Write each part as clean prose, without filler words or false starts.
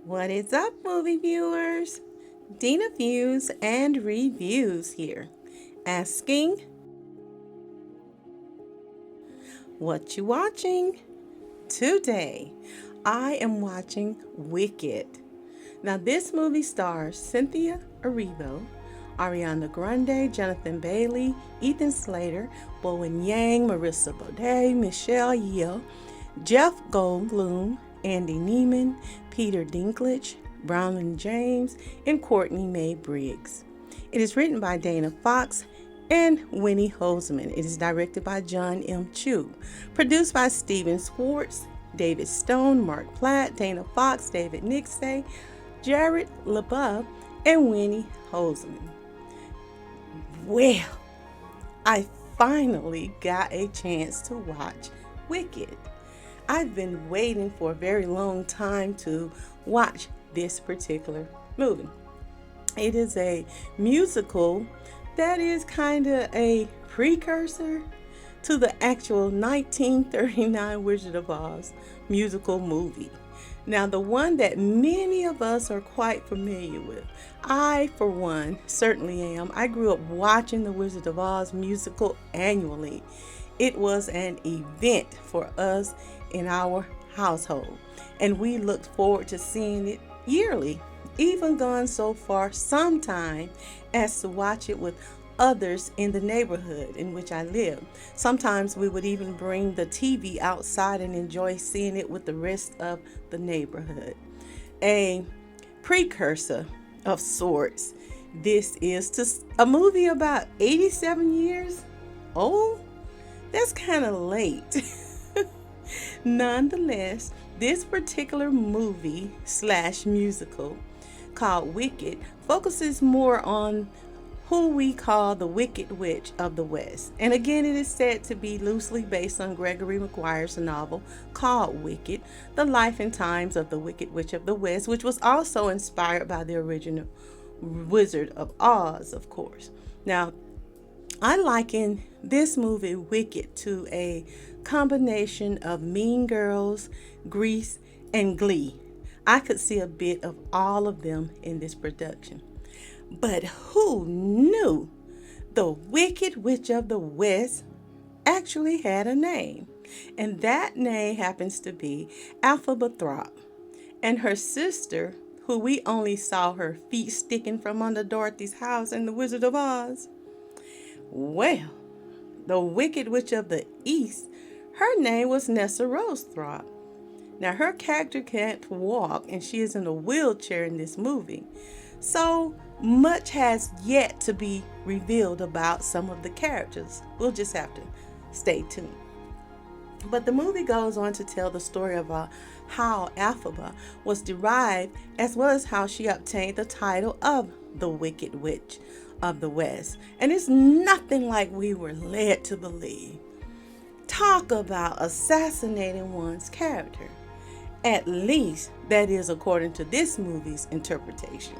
What is up, movie viewers? Dena Views and Reviews here, asking, what you watching? Today, I am watching Wicked. Now, this movie stars Cynthia Erivo, Ariana Grande, Jonathan Bailey, Ethan Slater, Bowen, Marissa, Bode, Michelle Yeoh, Jeff Goldblum, Andy Nyman, Peter Dinklage, Bronwyn James, and Courtney-Mae Briggs. It is written by Dana Fox and Winnie Holzman. It is directed by John M. Chu. Produced by Steven Schwartz, David Stone, Mark Platt, Dana Fox, David Nixay, Jared LeBeau, and Winnie Holzman. Well, I finally got a chance to watch Wicked. I've been waiting for a very long time to watch this particular movie. It is a musical that is kind of a precursor to the actual 1939 Wizard of Oz musical movie. Now, the one that many of us are quite familiar with. I, for one, certainly am. I grew up watching the Wizard of Oz musical annually. It was an event for us in our household, and we looked forward to seeing it yearly, even gone so far sometime as to watch it with others in the neighborhood in which I live. Sometimes we would even bring the TV outside and enjoy seeing it with the rest of the neighborhood. A precursor of sorts. This is to a movie about 87 years old. That's kind of late. Nonetheless, this particular movie / musical called Wicked focuses more on who we call the Wicked Witch of the West. And again, it is said to be loosely based on Gregory Maguire's novel called Wicked, The Life and Times of the Wicked Witch of the West, which was also inspired by the original Wizard of Oz, of course. Now, I liken this movie, Wicked, to a combination of Mean Girls, Grease, and Glee. I could see a bit of all of them in this production. But who knew the Wicked Witch of the West actually had a name? And that name happens to be Elphaba Thropp. And her sister, who we only saw her feet sticking from under Dorothy's house in The Wizard of Oz. Well, the Wicked Witch of the East, her name was Nessa Rose Thropp. Now, her character can't walk, and she is in a wheelchair in this movie. So much has yet to be revealed about some of the characters. We'll just have to stay tuned. But the movie goes on to tell the story of how Elphaba was derived, as well as how she obtained the title of the Wicked Witch of the West. And it's nothing like we were led to believe. Talk about assassinating one's character. At least that is according to this movie's interpretation.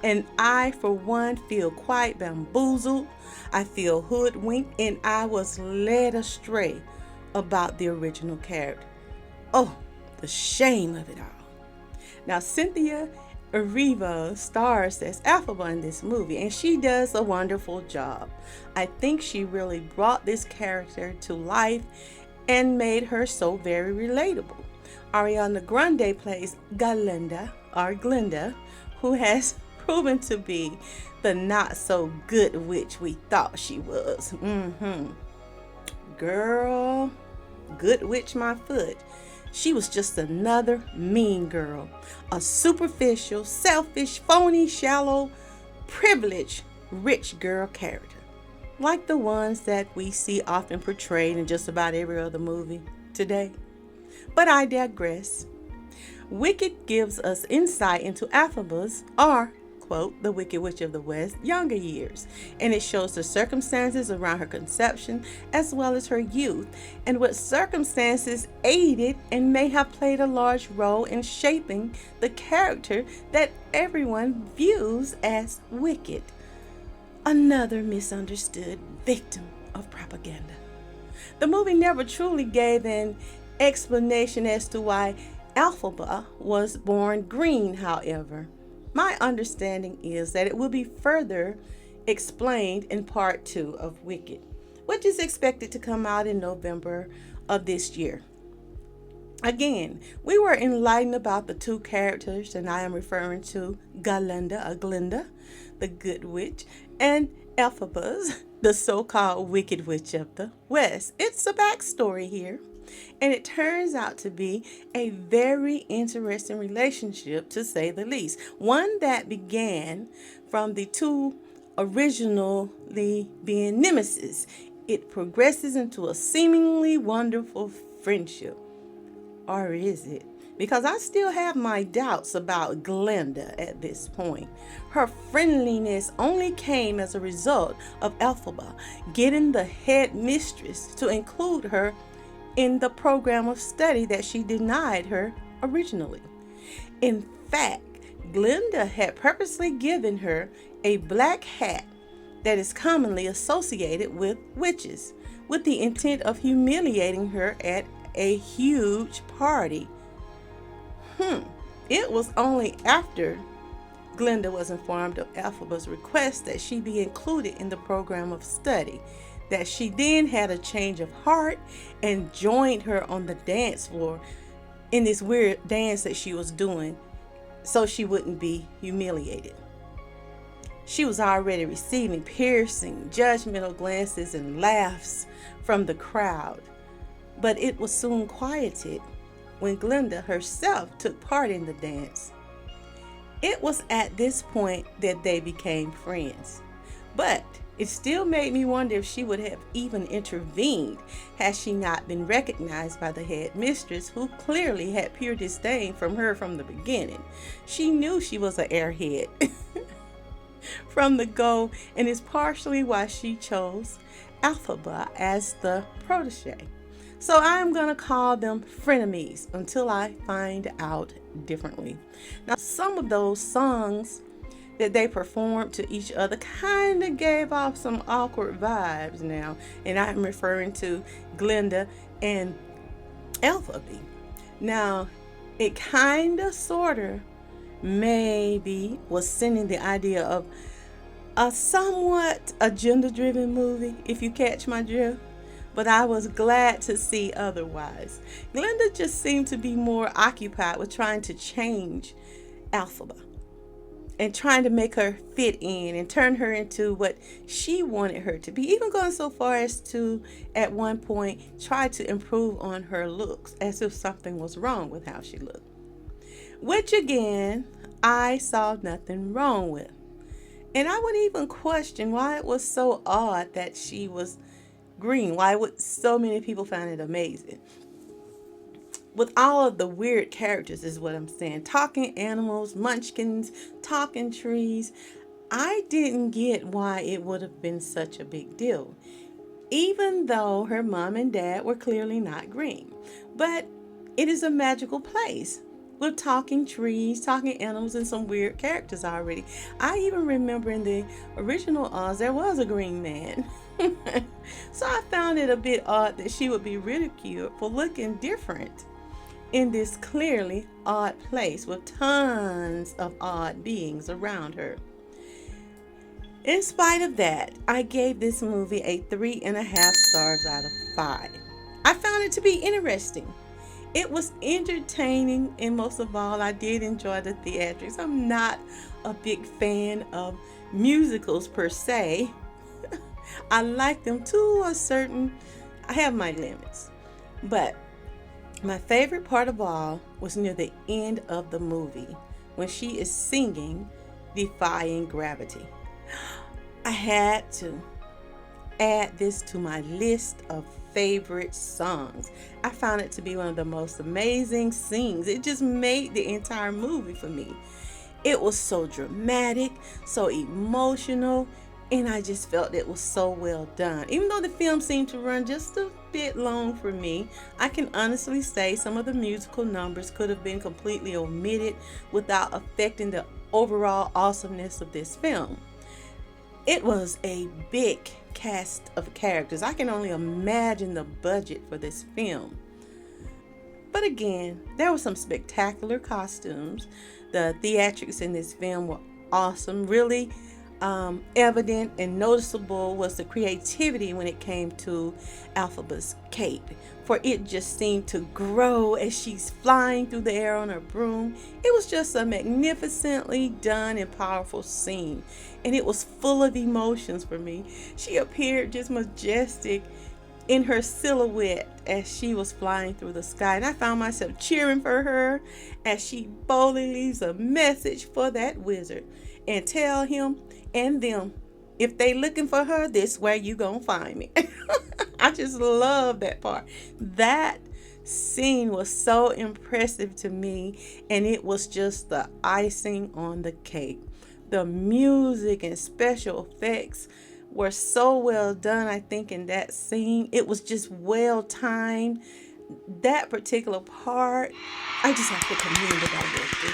And I, for one, feel quite bamboozled. I feel hoodwinked, and I was led astray about the original character. Oh, the shame of it all. Now, Cynthia Erivo stars as Elphaba in this movie, and she does a wonderful job. I think she really brought this character to life and made her so very relatable. Ariana Grande plays Glenda, who has proven to be the not-so-good witch we thought she was. Girl, good witch my foot. She was just another mean girl. A superficial, selfish, phony, shallow, privileged, rich girl character. Like the ones that we see often portrayed in just about every other movie today. But I digress. Wicked gives us insight into Elphaba's, or, quote, the Wicked Witch of the West, younger years, and it shows the circumstances around her conception as well as her youth, and what circumstances aided and may have played a large role in shaping the character that everyone views as wicked. Another misunderstood victim of propaganda. The movie never truly gave an explanation as to why Elphaba was born green, however. My understanding is that it will be further explained in part 2 of Wicked, which is expected to come out in November of this year. Again, we were enlightened about the two characters, and I am referring to Glinda, the good witch, and Elphabas, the so-called wicked witch of the West. It's a backstory here, and it turns out to be a very interesting relationship, to say the least. One that began from the two originally being nemesis. It progresses into a seemingly wonderful friendship. Or is it? Because I still have my doubts about Glinda at this point. Her friendliness only came as a result of Elphaba getting the head mistress to include her in the program of study that she denied her originally. In fact, Glinda had purposely given her a black hat that is commonly associated with witches, with the intent of humiliating her at a huge party. It was only after Glinda was informed of Elphaba's request that she be included in the program of study that she then had a change of heart and joined her on the dance floor in this weird dance that she was doing so she wouldn't be humiliated. She was already receiving piercing, judgmental glances and laughs from the crowd, but it was soon quieted when Glinda herself took part in the dance. It was at this point that they became friends, but it still made me wonder if she would have even intervened had she not been recognized by the head mistress, who clearly had pure disdain from her from the beginning. She knew she was an airhead from the go, and is partially why she chose Elphaba as the protege. So I'm going to call them frenemies until I find out differently. Now, some of those songs that they performed to each other kind of gave off some awkward vibes now. And I'm referring to Glinda and Elphaba. Now, it kind of, sort of, maybe was sending the idea of a somewhat agenda-driven movie, if you catch my drift. But I was glad to see otherwise. Glinda just seemed to be more occupied with trying to change Elphaba and trying to make her fit in and turn her into what she wanted her to be, even going so far as to, at one point, try to improve on her looks, as if something was wrong with how she looked. Which, again, I saw nothing wrong with. And I would even question why it was so odd that she was green. Why would so many people find it amazing? With all of the weird characters is what I'm saying. Talking animals, munchkins, talking trees. I didn't get why it would have been such a big deal, even though her mom and dad were clearly not green. But it is a magical place with talking trees, talking animals, and some weird characters already. I even remember in the original Oz, there was a green man. So I found it a bit odd that she would be ridiculed for looking different in this clearly odd place with tons of odd beings around her. In spite of that, I gave this movie a 3.5 stars out of 5. I found it to be interesting. It was entertaining, and most of all, I did enjoy the theatrics. I'm not a big fan of musicals per se. I like them to a certain, I have my limits. But my favorite part of all was near the end of the movie when she is singing Defying Gravity. I had to add this to my list of favorite songs. I found it to be one of the most amazing scenes. It just made the entire movie for me. It was so dramatic, so emotional, and I just felt it was so well done. Even though the film seemed to run just a bit long for me, I can honestly say some of the musical numbers could have been completely omitted without affecting the overall awesomeness of this film. It was a big cast of characters. I can only imagine the budget for this film. But again, there were some spectacular costumes. The theatrics in this film were awesome. Really evident and noticeable was the creativity when it came to Elphaba's cape, for it just seemed to grow as she's flying through the air on her broom. It was just a magnificently done and powerful scene, and it was full of emotions for me. She appeared just majestic in her silhouette as she was flying through the sky, and I found myself cheering for her as she boldly leaves a message for that wizard and tell him and them, if they looking for her, this where you gonna find me. I just love that part. That scene was so impressive to me, and it was just the icing on the cake. The music and special effects were so well done, I think, in that scene. It was just well timed. That particular part, I just have to commend the director.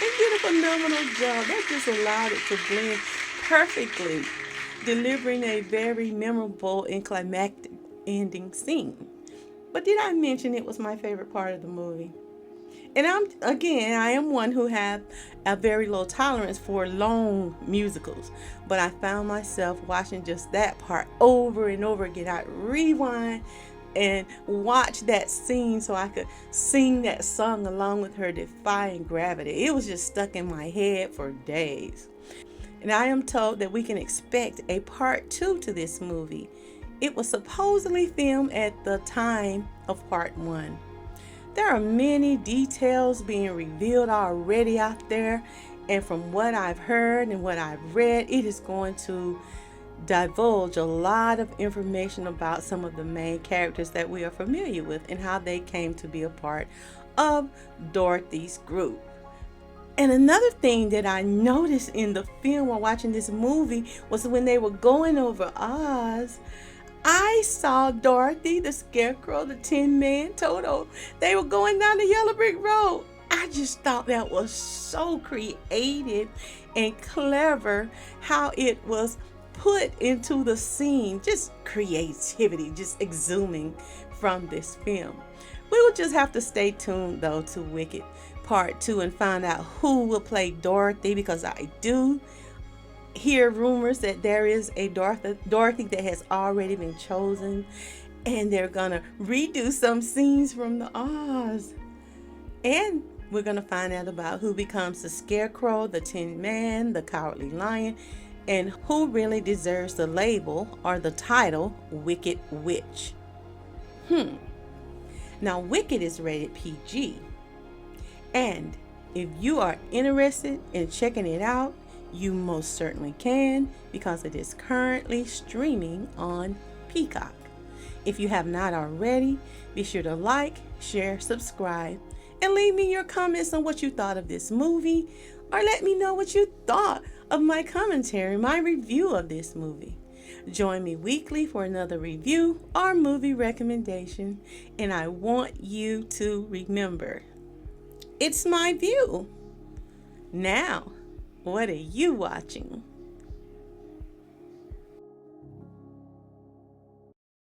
They did a phenomenal job. That just allowed it to blend perfectly, delivering a very memorable and climactic ending scene. But did I mention it was my favorite part of the movie? And I am one who have a very low tolerance for long musicals, but I found myself watching just that part over and over again. I'd rewind and watch that scene so I could sing that song along with her, defying gravity. It was just stuck in my head for days. And I am told that we can expect a part 2 to this movie. It was supposedly filmed at the time of part 1. There are many details being revealed already out there, and from what I've heard and what I've read, it is going to divulge a lot of information about some of the main characters that we are familiar with and how they came to be a part of Dorothy's group. And another thing that I noticed in the film while watching this movie was when they were going over Oz, I saw Dorothy, the Scarecrow, the Tin Man, Toto. They were going down the yellow brick road. I just thought that was so creative and clever how it was put into the scene. Just creativity, just exhuming from this film. We will just have to stay tuned though to Wicked Part 2 and find out who will play Dorothy, because I do hear rumors that there is a Dorothy that has already been chosen, and they're gonna redo some scenes from the Oz, and we're gonna find out about who becomes the Scarecrow, the Tin Man, the Cowardly Lion, and who really deserves the label or the title Wicked Witch. Now Wicked is rated PG, and if you are interested in checking it out, you most certainly can, because it is currently streaming on Peacock. If you have not already, be sure to like, share, subscribe, and leave me your comments on what you thought of this movie, or let me know what you thought of my commentary, my review of this movie. Join me weekly for another review or movie recommendation, and I want you to remember, it's my view. Now, what are you watching?